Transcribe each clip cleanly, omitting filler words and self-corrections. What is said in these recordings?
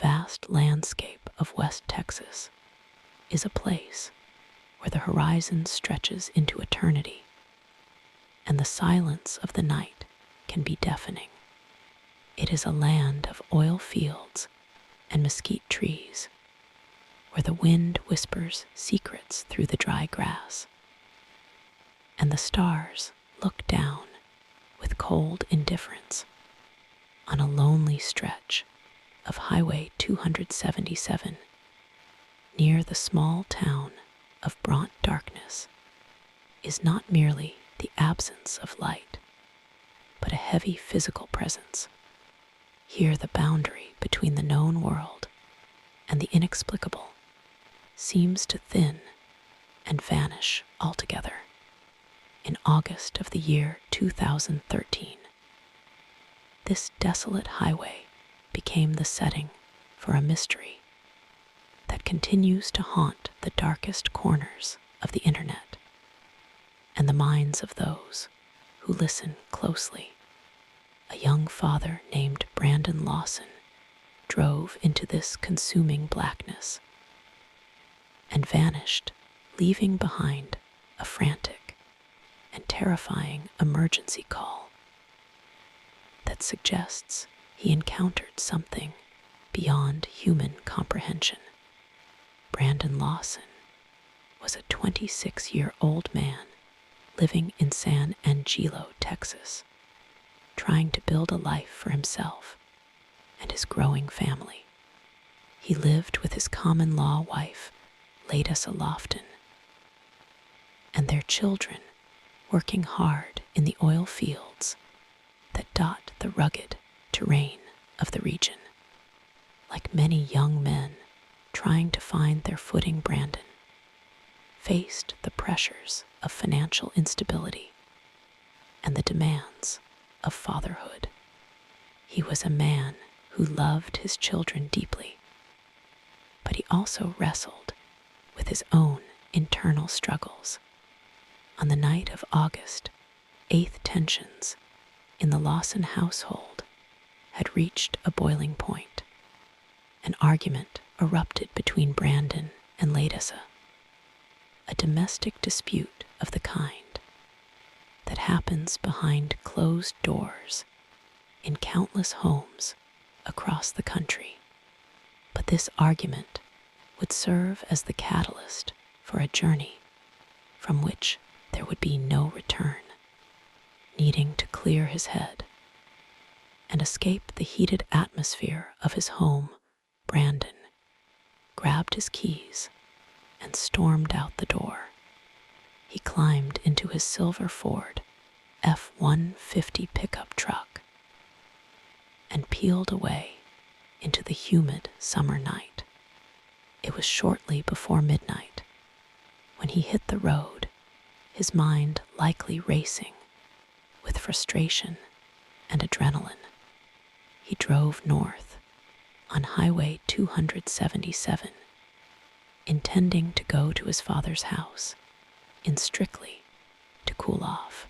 vast landscape of West Texas is a place where the horizon stretches into eternity, and the silence of the night can be deafening. It is a land of oil fields and mesquite trees, where the wind whispers secrets through the dry grass, and the stars look down with cold indifference on a lonely stretch of Highway 277 near the small town of Bront. Darkness is not merely the absence of light, but a heavy physical presence. Here the boundary between the known world and the inexplicable seems to thin and vanish altogether. In August of the year 2013, this desolate highway became the setting for a mystery that continues to haunt the darkest corners of the internet and the minds of those who listen closely. A young father named Brandon Lawson drove into this consuming blackness and vanished, leaving behind a frantic and terrifying emergency call that suggests he encountered something beyond human comprehension. Brandon Lawson was a 26-year-old man living in San Angelo, Texas, trying to build a life for himself and his growing family. He lived with his common-law wife, Lawson, and their children, working hard in the oil fields that dot the rugged terrain of the region. Like many young men trying to find their footing, Brandon faced the pressures of financial instability and the demands of fatherhood. He was a man who loved his children deeply, but he also wrestled with his own internal struggles. On the night of August 8th, tensions in the Lawson household had reached a boiling point. An argument erupted between Brandon and Lawson, a domestic dispute of the kind that happens behind closed doors in countless homes across the country. But this argument would serve as the catalyst for a journey from which there would be no return. Needing to clear his head and escape the heated atmosphere of his home, Brandon grabbed his keys and stormed out the door. He climbed into his silver Ford F-150 pickup truck and peeled away into the humid summer night. It was shortly before midnight when he hit the road, his mind likely racing with frustration and adrenaline. He drove north on Highway 277, intending to go to his father's house in Strictly to cool off.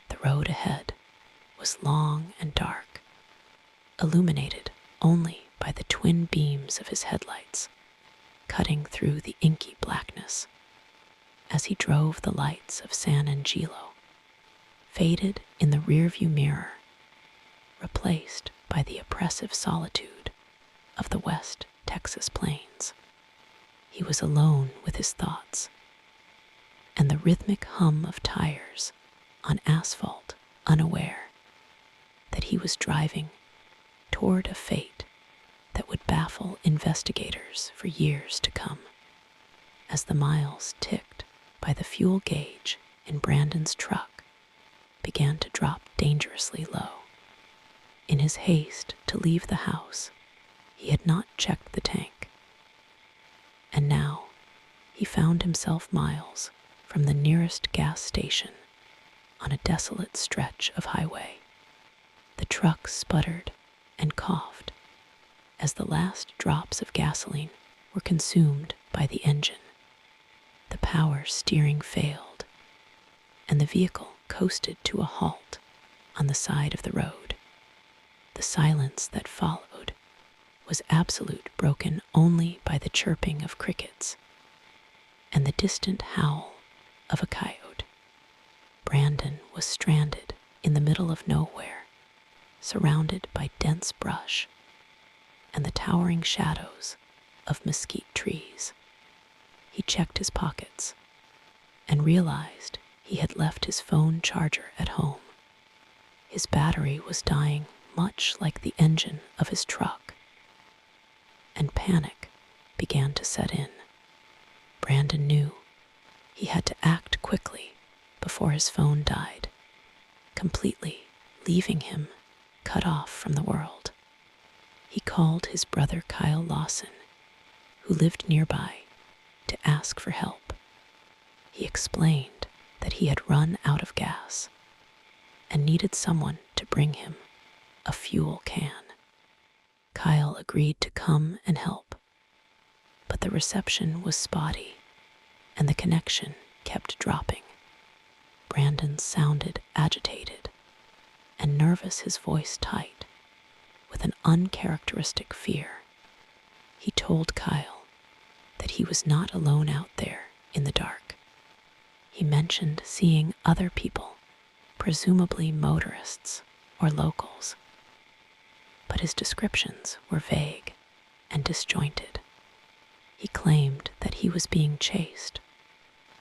The road ahead was long and dark, illuminated only by the twin beams of his headlights, cutting through the inky blackness. As he drove, the lights of San Angelo faded in the rearview mirror, replaced by the oppressive solitude of the West Texas plains. He was alone with his thoughts, and the rhythmic hum of tires on asphalt, unaware that he was driving toward a fate that would baffle investigators for years to come. As the miles ticked by the fuel gauge in Brandon's truck began to drop dangerously low. In his haste to leave the house, he had not checked the tank, and now he found himself miles from the nearest gas station on a desolate stretch of highway. The truck sputtered and coughed as the last drops of gasoline were consumed by the engine. The power steering failed, and the vehicle coasted to a halt on the side of the road. The silence that followed was absolute, broken only by the chirping of crickets and the distant howl of a coyote. Brandon was stranded in the middle of nowhere, surrounded by dense brush and the towering shadows of mesquite trees. He checked his pockets and realized he had left his phone charger at home. His battery was dying, much like the engine of his truck, and panic began to set in. Brandon knew he had to act quickly before his phone died, completely leaving him cut off from the world. He called his brother Kyle Lawson, who lived nearby, to ask for help. He explained that he had run out of gas and needed someone to bring him a fuel can. Kyle agreed to come and help, but the reception was spotty and the connection kept dropping. Brandon sounded agitated and nervous, his voice tight with an uncharacteristic fear. He told Kyle that he was not alone out there in the dark. He mentioned seeing other people, presumably motorists or locals, but his descriptions were vague and disjointed. He claimed that he was being chased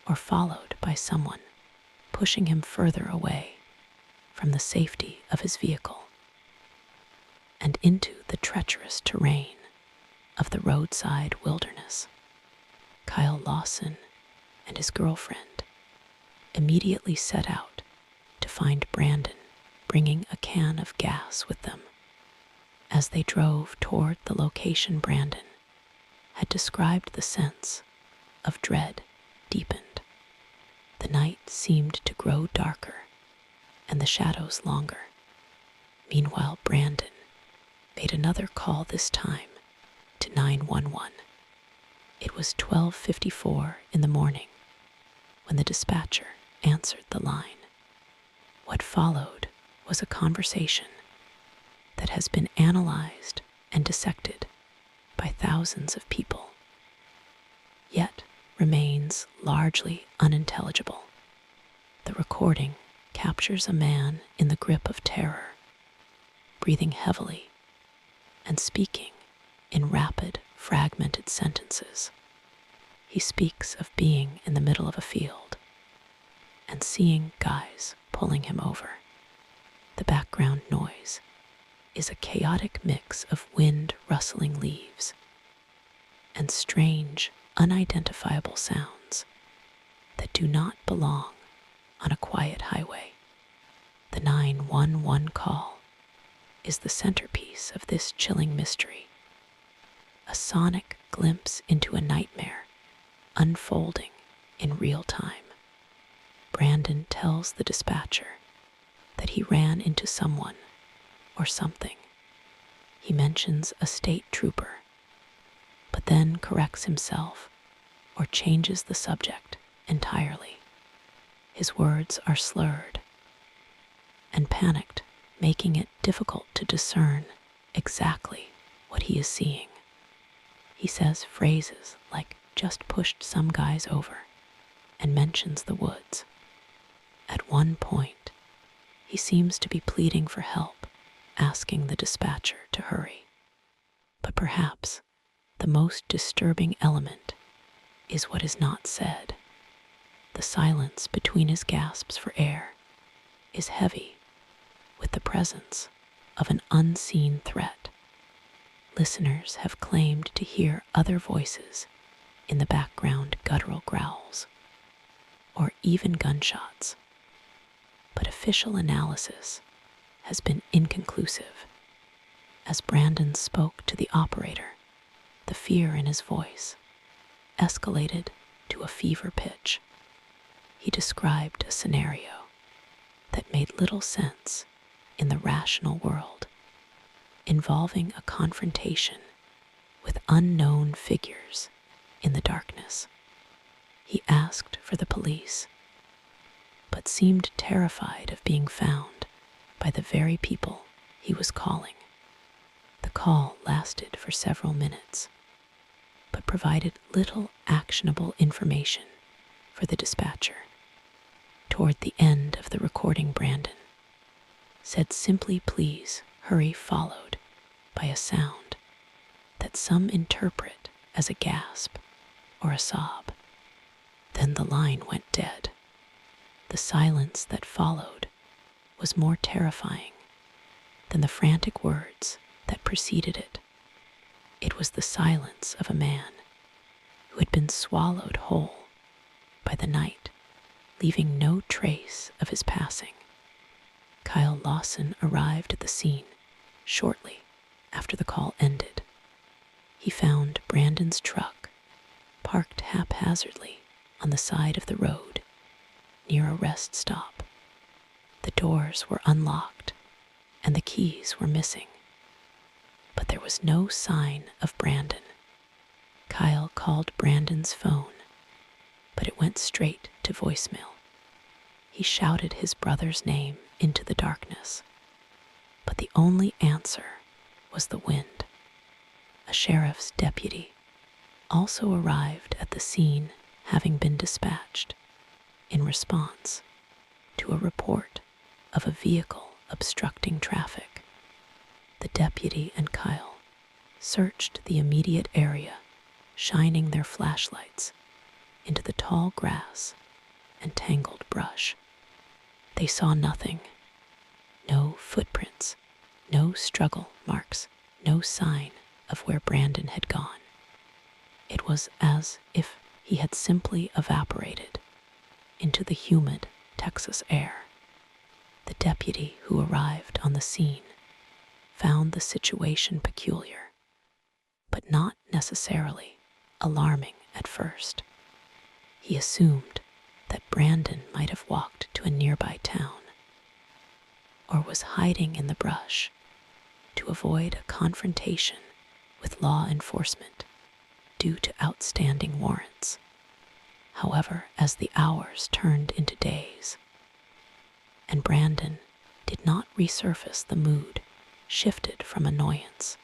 or followed by someone, pushing him further away from the safety of his vehicle and into the treacherous terrain of the roadside wilderness. Kyle Lawson and his girlfriend immediately set out to find Brandon, bringing a can of gas with them. As they drove toward the location Brandon had described, the sense of dread deepened. The night seemed to grow darker and the shadows longer. Meanwhile, Brandon made another call, this time to 911. It was 12:54 in the morning when the dispatcher answered the line. What followed was a conversation that has been analyzed and dissected by thousands of people, yet remains largely unintelligible. The recording captures a man in the grip of terror, breathing heavily and speaking in rapid, fragmented sentences. He speaks of being in the middle of a field and seeing guys pulling him over. The background noise is a chaotic mix of wind rustling leaves and strange, unidentifiable sounds that do not belong on a quiet highway. The 911 call is the centerpiece of this chilling mystery, a sonic glimpse into a nightmare unfolding in real time. Brandon tells the dispatcher that he ran into someone or something. He mentions a state trooper, but then corrects himself or changes the subject entirely. His words are slurred and panicked, making it difficult to discern exactly what he is seeing. He says phrases like "just pushed some guys over" and mentions the woods. At one point, he seems to be pleading for help, asking the dispatcher to hurry. But perhaps the most disturbing element is what is not said. The silence between his gasps for air is heavy with the presence of an unseen threat. Listeners have claimed to hear other voices in the background, guttural growls, or even gunshots. But official analysis has been inconclusive. As Brandon spoke to the operator, the fear in his voice escalated to a fever pitch. He described a scenario that made little sense in the rational world, involving a confrontation with unknown figures in the darkness. He asked for the police, but seemed terrified of being found by the very people he was calling. The call lasted for several minutes, but provided little actionable information for the dispatcher. Toward the end of the recording, Brandon said simply, "Please hurry," followed by a sound that some interpret as a gasp or a sob. Then the line went dead. The silence that followed was more terrifying than the frantic words that preceded it. It was the silence of a man who had been swallowed whole by the night, leaving no trace of his passing. Kyle Lawson arrived at the scene shortly after the call ended. He found Brandon's truck parked haphazardly on the side of the road near a rest stop. The doors were unlocked and the keys were missing, but there was no sign of Brandon. Kyle called Brandon's phone, but it went straight to voicemail. He shouted his brother's name into the darkness, but the only answer was the wind. A sheriff's deputy also arrived at the scene, having been dispatched in response to a report of a vehicle obstructing traffic. The deputy and Kyle searched the immediate area, shining their flashlights into the tall grass and tangled brush. They saw nothing. No footprints, no struggle marks, no sign of where Brandon had gone. It was as if he had simply evaporated into the humid Texas air. The deputy who arrived on the scene found the situation peculiar, but not necessarily alarming at first. He assumed that Brandon might have walked to a nearby town or was hiding in the brush to avoid a confrontation with law enforcement due to outstanding warrants. However, as the hours turned into days and Brandon did not resurface, the mood shifted from annoyance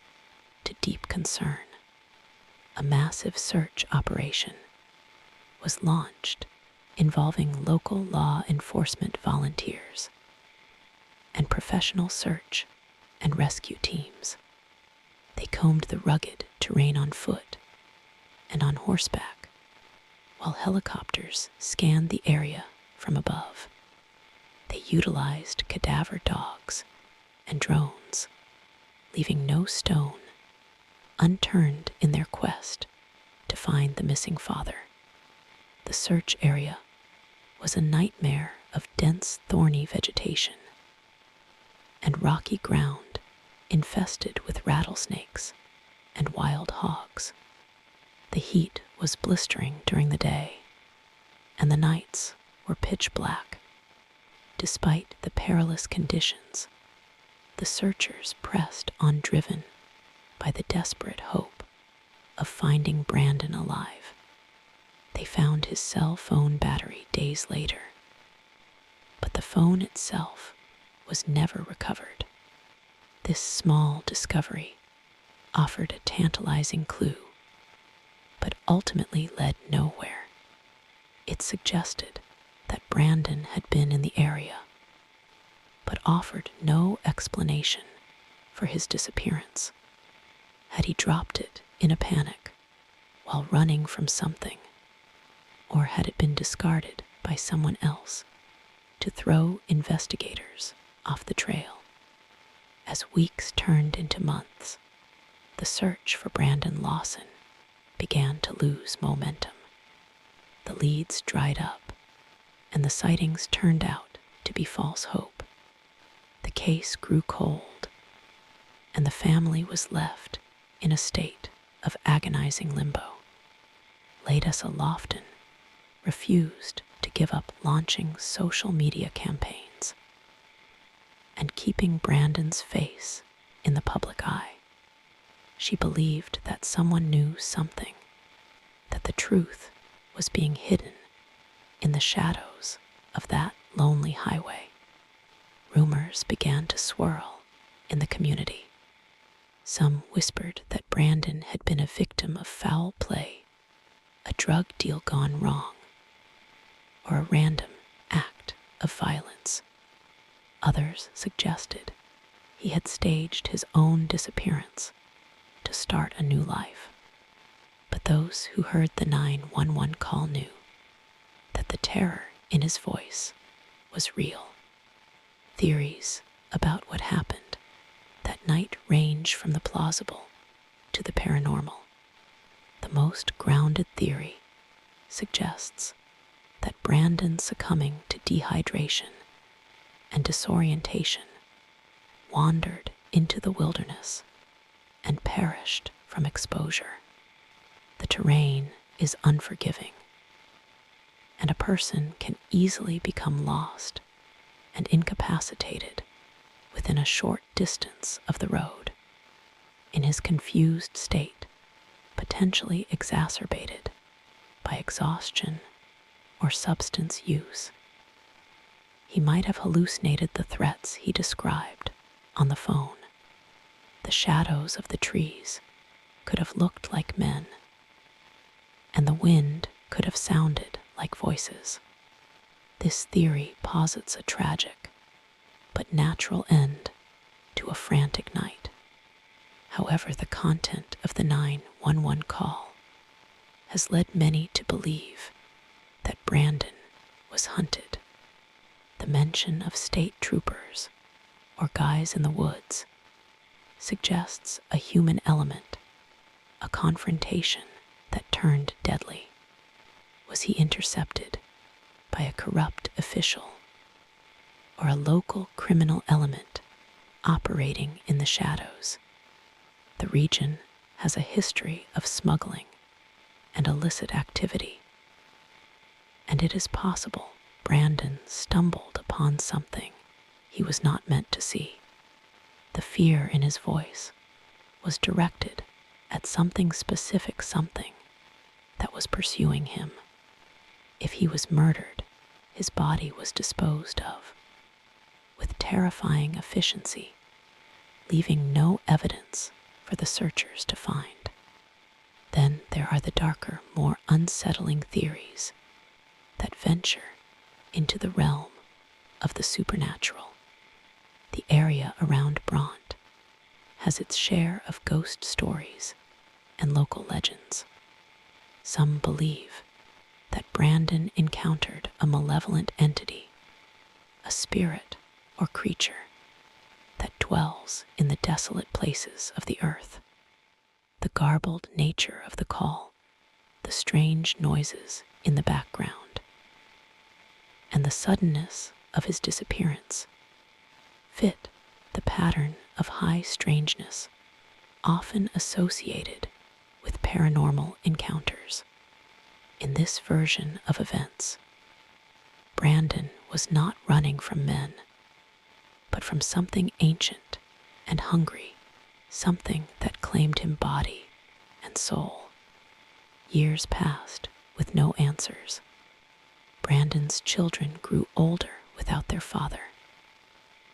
to deep concern. A massive search operation was launched involving local law enforcement volunteers and professional search and rescue teams. They combed the rugged terrain on foot and on horseback, while helicopters scanned the area from above. They utilized cadaver dogs and drones, leaving no stone unturned in their quest to find the missing father. The search area was a nightmare of dense, thorny vegetation and rocky ground infested with rattlesnakes and wild hogs. The heat was blistering during the day, and the nights were pitch black. Despite the perilous conditions, the searchers pressed on, driven by the desperate hope of finding Brandon alive. They found his cell phone battery days later, but the phone itself was never recovered. This small discovery offered a tantalizing clue, but ultimately led nowhere. It suggested that Brandon had been in the area, but offered no explanation for his disappearance. Had he dropped it in a panic while running from something, or had it been discarded by someone else to throw investigators off the trail? As weeks turned into months, the search for Brandon Lawson began to lose momentum. The leads dried up, and the sightings turned out to be false hope. The case grew cold, and the family was left in a state of agonizing limbo. Lawson Lofton refused to give up launching social media campaigns and keeping Brandon's face in the public eye. She believed that someone knew something, that the truth was being hidden in the shadows of that lonely highway. Rumors began to swirl in the community. Some whispered that Brandon had been a victim of foul play, a drug deal gone wrong, or a random act of violence. Others suggested he had staged his own disappearance to start a new life. But those who heard the 911 call knew that the terror in his voice was real. Theories about what happened that night range from the plausible to the paranormal. The most grounded theory suggests that Brandon succumbing to dehydration and disorientation wandered into the wilderness and perished from exposure. The terrain is unforgiving, and a person can easily become lost and incapacitated within a short distance of the road, in his confused state, potentially exacerbated by exhaustion or substance use. He might have hallucinated the threats he described on the phone. The shadows of the trees could have looked like men, and the wind could have sounded like voices. This theory posits a tragic but natural end to a frantic night. However, the content of the 911 call has led many to believe that Brandon was hunted. The mention of state troopers or guys in the woods suggests a human element, a confrontation that turned deadly. Was he intercepted by a corrupt official or a local criminal element operating in the shadows? The region has a history of smuggling and illicit activity, and it is possible Brandon stumbled upon something he was not meant to see. The fear in his voice was directed at something specific, something that was pursuing him. If he was murdered, his body was disposed of with terrifying efficiency, leaving no evidence for the searchers to find. Then there are the darker, more unsettling theories that venture into the realm of the supernatural. The area around Brant has its share of ghost stories and local legends. Some believe that Brandon encountered a malevolent entity, a spirit or creature that dwells in the desolate places of the earth. The garbled nature of the call, the strange noises in the background, and the suddenness of his disappearance fit the pattern of high strangeness often associated with paranormal encounters. In this version of events, Brandon was not running from men, but from something ancient and hungry, something that claimed him body and soul. Years passed with no answers. Brandon's children grew older without their father,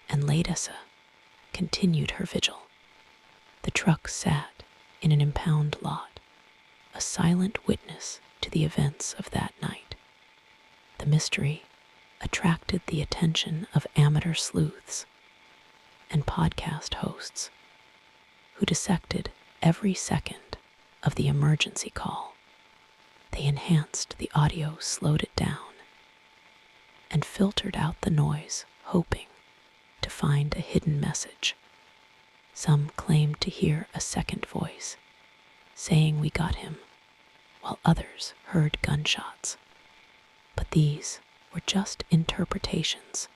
and Ladessa continued her vigil. The truck sat in an impound lot, a silent witness to the events of that night. The mystery attracted the attention of amateur sleuths and podcast hosts who dissected every second of the emergency call. They enhanced the audio, slowed it down, and filtered out the noise, hoping to find a hidden message. Some claimed to hear a second voice saying we got him, while others heard gunshots. But these were just interpretations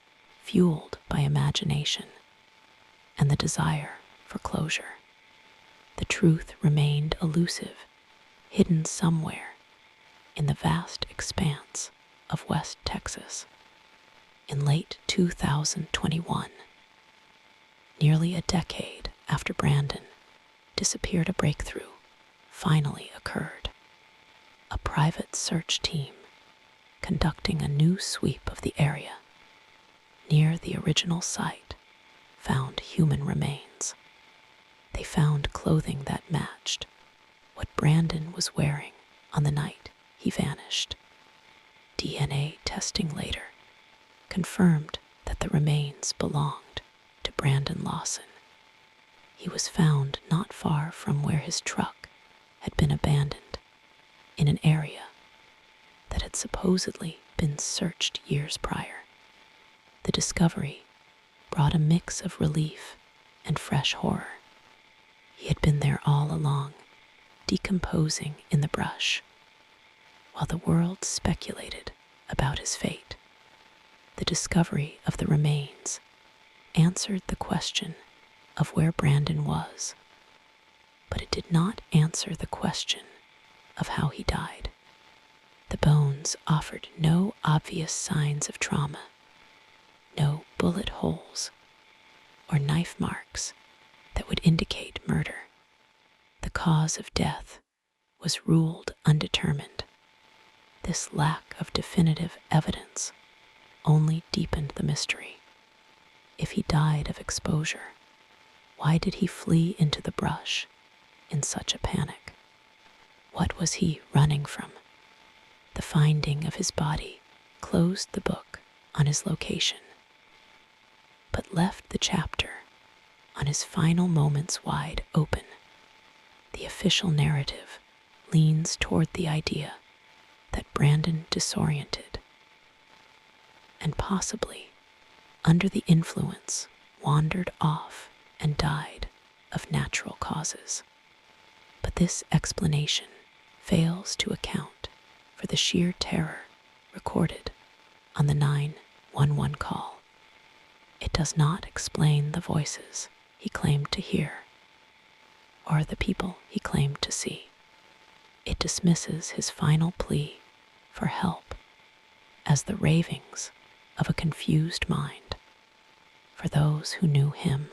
fueled by imagination and the desire for closure. The truth remained elusive, hidden somewhere in the vast expanse of West Texas. In late 2021, nearly a decade after Brandon disappeared, a breakthrough finally occurred. A private search team conducting a new sweep of the area near the original site found human remains. They found clothing that matched what Brandon was wearing on the night he vanished. DNA testing later confirmed that the remains belonged to Brandon Lawson. He was found not far from where his truck had been abandoned, in an area that had supposedly been searched years prior. The discovery brought a mix of relief and fresh horror. He had been there all along, decomposing in the brush, while the world speculated about his fate. The discovery of the remains answered the question of where Brandon was, but it did not answer the question of how he died. The bones offered no obvious signs of trauma, no bullet holes or knife marks that would indicate murder. The cause of death was ruled undetermined. This lack of definitive evidence only deepened the mystery. If he died of exposure, why did he flee into the brush in such a panic? What was he running from? The finding of his body closed the book on his location, but left the chapter on his final moments wide open. The official narrative leans toward the idea that Brandon disoriented and possibly under the influence wandered off and died of natural causes. But this explanation fails to account for the sheer terror recorded on the 911 call. It does not explain the voices he claimed to hear or the people he claimed to see. It dismisses his final plea for help as the ravings of a confused mind. For those who knew him,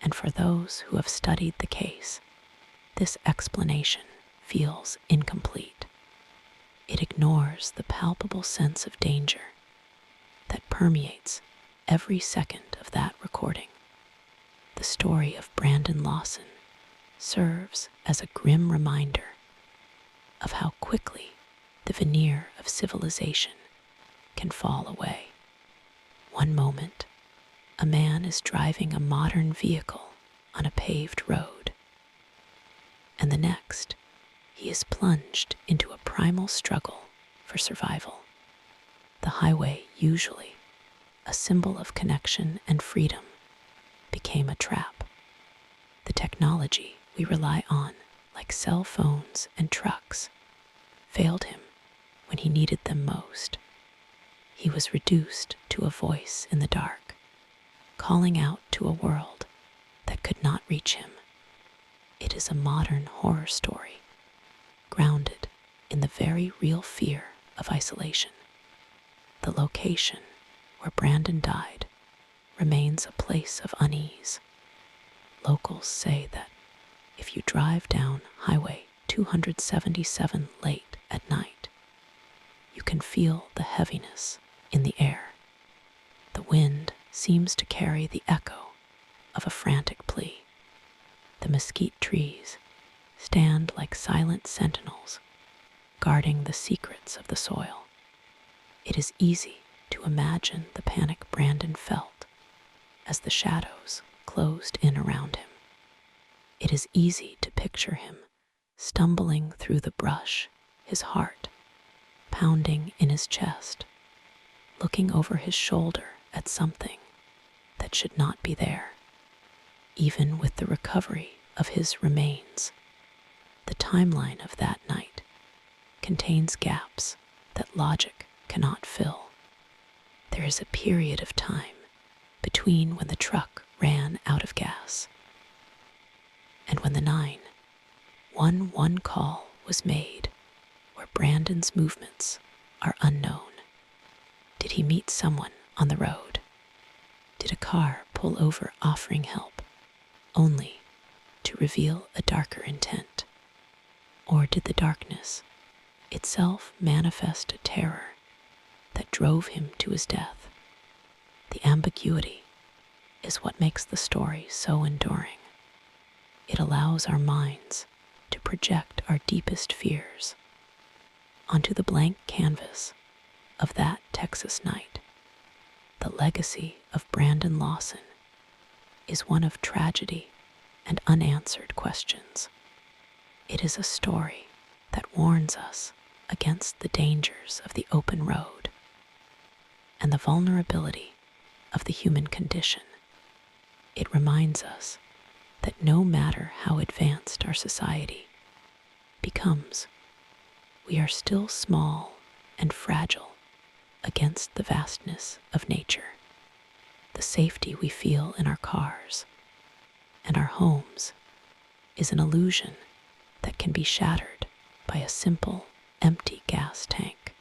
and for those who have studied the case, this explanation feels incomplete. It ignores the palpable sense of danger that permeates every second of that recording. The story of Brandon Lawson serves as a grim reminder of how quickly the veneer of civilization can fall away. One moment, a man is driving a modern vehicle on a paved road, and the next, he is plunged into a primal struggle for survival. The highway, usually a symbol of connection and freedom, became a trap. The technology we rely on, like cell phones and trucks, failed him when he needed them most. He was reduced to a voice in the dark, calling out to a world that could not reach him. It is a modern horror story, grounded in the very real fear of isolation. The location where Brandon died remains a place of unease. Locals say that if you drive down Highway 277 late at night, you can feel the heaviness in the air. The wind seems to carry the echo of a frantic plea. The mesquite trees stand like silent sentinels, guarding the secrets of the soil. It is easy to imagine the panic Brandon felt as the shadows closed in around him. It is easy to picture him stumbling through the brush, his heart pounding in his chest, looking over his shoulder at something that should not be there. Even with the recovery of his remains, the timeline of that night contains gaps that logic cannot fill. There is a period of time between when the truck ran out of gas and when the 911 call was made, where Brandon's movements are unknown. Did he meet someone on the road? Did a car pull over offering help, only to reveal a darker intent? Or did the darkness itself manifest a terror that drove him to his death? The ambiguity is what makes the story so enduring. It allows our minds to project our deepest fears onto the blank canvas of that Texas night. The legacy of Brandon Lawson is one of tragedy and unanswered questions. It is a story that warns us against the dangers of the open road and the vulnerability of the human condition. It reminds us that no matter how advanced our society becomes, we are still small and fragile against the vastness of nature. The safety we feel in our cars and our homes is an illusion that can be shattered by a simple, empty gas tank.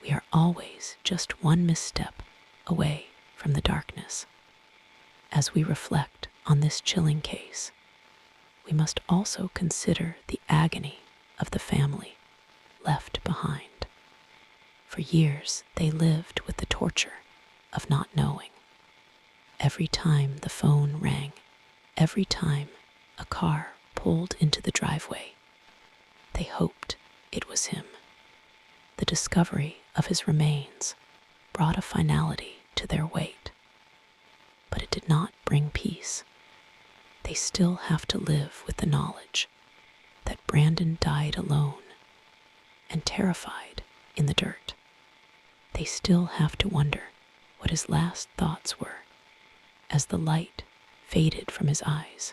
We are always just one misstep away from the darkness. As we reflect on this chilling case, we must also consider the agony of the family left behind. For years, they lived with the torture of not knowing. Every time the phone rang, every time a car pulled into the driveway, they hoped it was him. The discovery of his remains brought a finality to their wait, but it did not bring peace. They still have to live with the knowledge that Brandon died alone and terrified in the dirt. They still have to wonder what his last thoughts were as the light faded from his eyes.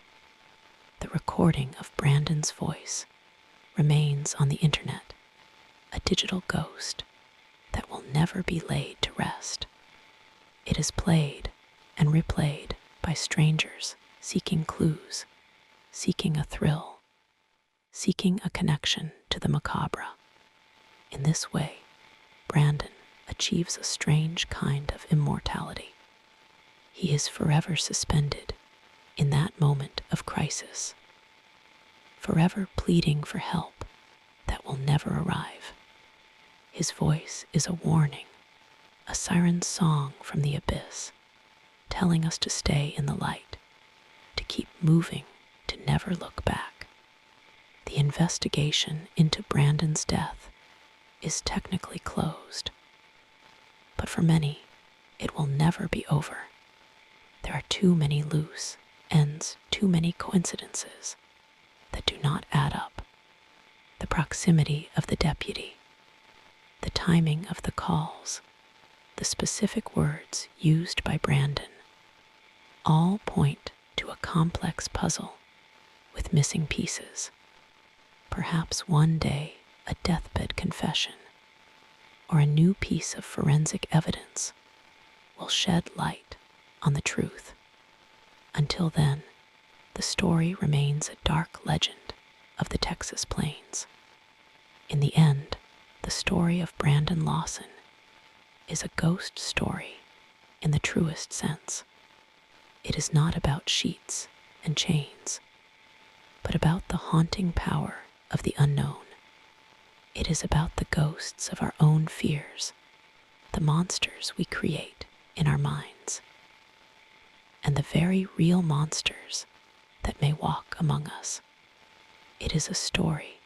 The recording of Brandon's voice remains on the internet, a digital ghost that will never be laid to rest. It is played and replayed by strangers seeking clues, seeking a thrill, seeking a connection to the macabre. In this way, Brandon achieves a strange kind of immortality. He is forever suspended in that moment of crisis, forever pleading for help that will never arrive. His voice is a warning, a siren song from the abyss, telling us to stay in the light, to keep moving, to never look back. The investigation into Brandon's death is technically closed, but for many, it will never be over. There are too many loose ends, too many coincidences that do not add up. The proximity of the deputy, the timing of the calls, the specific words used by Brandon, all point to a complex puzzle with missing pieces. Perhaps one day a deathbed confession or a new piece of forensic evidence will shed light on the truth. Until then, the story remains a dark legend of the Texas plains. In the end, the story of Brandon Lawson is a ghost story in the truest sense. It is not about sheets and chains, but about the haunting power of the unknown. It is about the ghosts of our own fears, the monsters we create in our minds, and the very real monsters that may walk among us. It is a story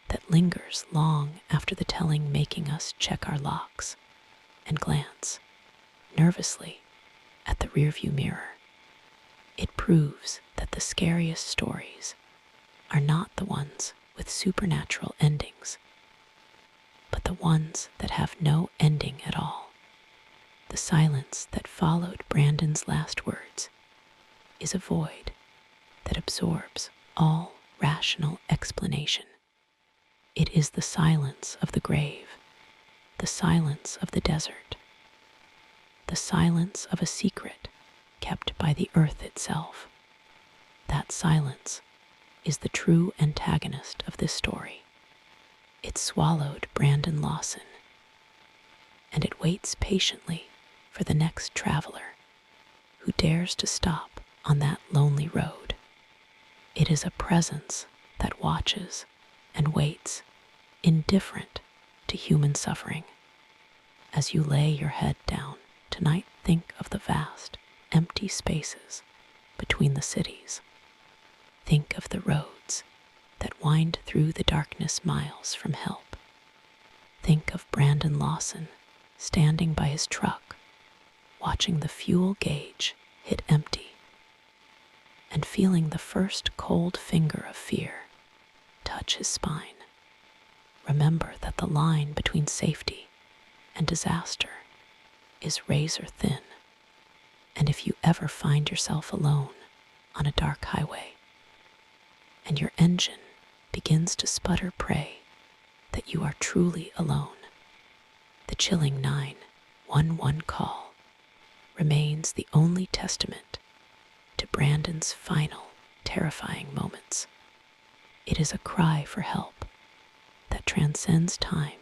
that lingers long after the telling, making us check our locks and glance nervously at the rearview mirror. It proves that the scariest stories are not the ones with supernatural endings, but the ones that have no ending at all. The silence that followed Brandon's last words is a void that absorbs all rational explanation. It is the silence of the grave, the silence of the desert, the silence of a secret kept by the earth itself. That silence is the true antagonist of this story. It swallowed Brandon Lawson, and it waits patiently for the next traveler who dares to stop on that lonely road. It is a presence that watches and waits, indifferent to human suffering. As you lay your head down tonight, think of the vast, empty spaces between the cities. Think of the roads that wind through the darkness miles from help. Think of Brandon Lawson standing by his truck, watching the fuel gauge hit empty, and feeling the first cold finger of fear touch his spine. Remember that the line between safety and disaster is razor thin, and if you ever find yourself alone on a dark highway and your engine begins to sputter, pray that you are truly alone. The chilling 911 call remains the only testament to Brandon's final terrifying moments. It is a cry for help that transcends time,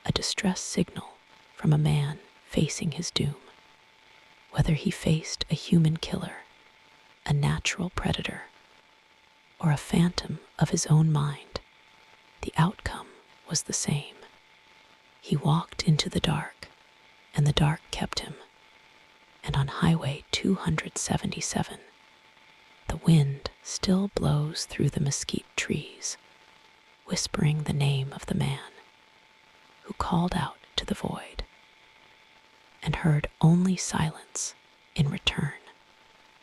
a distress signal from a man facing his doom. Whether he faced a human killer, a natural predator, or a phantom of his own mind, the outcome was the same. He walked into the dark, and the dark kept him. And on Highway 277, the wind still blows through the mesquite trees, whispering the name of the man who called out to the void and heard only silence